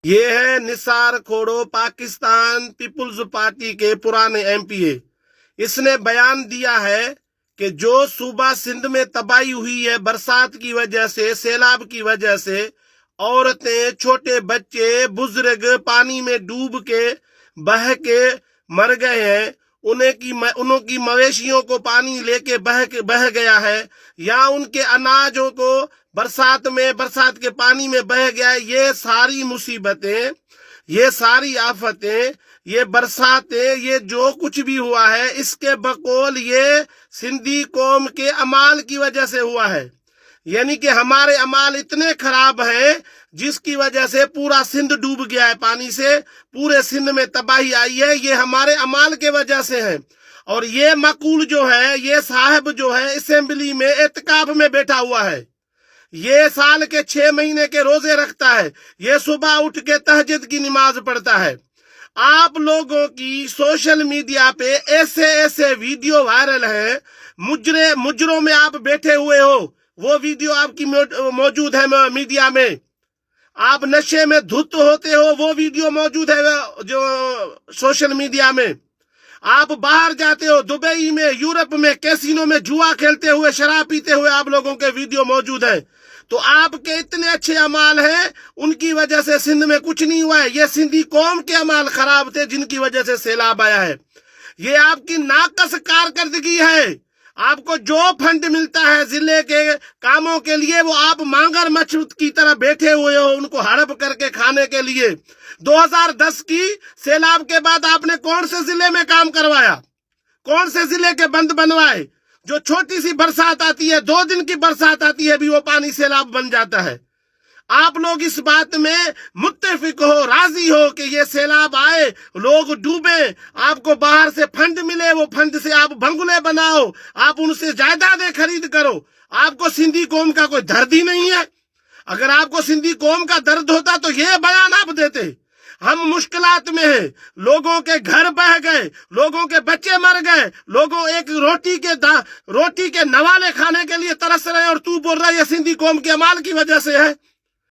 یہ ہے نثار Khuhro, Pakistan Peoples party کے پرانے MP۔ اس نے بیان دیا ہے کہ جو صوبہ سندھ میں تباہی ہوئی ہے برسات کی وجہ سے، سیلاب کی وجہ سے، عورتیں، چھوٹے بچے، بزرگ پانی میں ڈوب کے بہہ کے مر گئے ہیں، انہوں کی مویشیوں کو پانی لے کے بہہ گیا ہے، یا ان کے اناجوں کو برسات کے پانی میں بہہ گیا ہے۔ یہ ساری مصیبتیں، یہ ساری آفتیں، یہ برساتیں، یہ جو کچھ بھی ہوا ہے، اس کے بقول یہ سندھی قوم کے اعمال کی وجہ سے ہوا ہے۔ یعنی کہ ہمارے اعمال اتنے خراب ہیں جس کی وجہ سے پورا سندھ ڈوب گیا ہے پانی سے، پورے سندھ میں تباہی آئی ہے، یہ ہمارے اعمال کے وجہ سے ہے۔ اور یہ مقول جو ہے، یہ صاحب جو ہے اسمبلی میں اعتکاف میں بیٹھا ہوا ہے، یہ سال کے 6 مہینے کے روزے رکھتا ہے، یہ صبح اٹھ کے تہجد کی نماز پڑھتا ہے۔ آپ لوگوں کی سوشل میڈیا پہ ایسے ویڈیو وائرل ہیں، مجروں میں آپ بیٹھے ہوئے ہو، وہ ویڈیو آپ کی موجود ہے میڈیا میں، آپ نشے میں دھت ہوتے ہو، وہ ویڈیو موجود ہے جو سوشل میڈیا میں، آپ باہر جاتے ہو، دبئی میں، یورپ میں، کیسینو میں جوا کھیلتے ہوئے، شراب پیتے ہوئے آپ لوگوں کے ویڈیو موجود ہیں۔ تو آپ کے اتنے اچھے اعمال ہیں، ان کی وجہ سے سندھ میں کچھ نہیں ہوا ہے، یہ سندھی قوم کے اعمال خراب تھے جن کی وجہ سے سیلاب آیا ہے۔ یہ آپ کی ناقص کارکردگی ہے۔ آپ کو جو فنڈ ملتا ہے ضلع کے کاموں کے لیے، وہ آپ مانگر مچھ کی طرح بیٹھے ہوئے ہو ان کو ہڑپ کر کے کھانے کے لیے۔ 2010 کی سیلاب کے بعد آپ نے کون سے ضلع میں کام کروایا؟ کون سے ضلع کے بند بنوائے؟ جو چھوٹی سی برسات آتی ہے، 2 دن کی برسات آتی ہے بھی وہ پانی سیلاب بن جاتا ہے۔ آپ لوگ اس بات میں متفق ہو، راضی ہو کہ یہ سیلاب آئے، لوگ ڈوبے، آپ کو باہر سے فنڈ ملے، وہ فنڈ سے آپ بنگلے بناؤ، آپ ان سے جائیدادیں خرید کرو۔ آپ کو سندھی قوم کا کوئی درد ہی نہیں ہے۔ اگر آپ کو سندھی قوم کا درد ہوتا تو یہ بیان آپ دیتے۔ ہم مشکلات میں ہیں، لوگوں کے گھر بہ گئے، لوگوں کے بچے مر گئے، لوگوں ایک روٹی کے نوالے کھانے کے لیے ترس رہے ہیں، اور تو بول رہا ہے یہ سندھی قوم کے اعمال کی وجہ سے ہے۔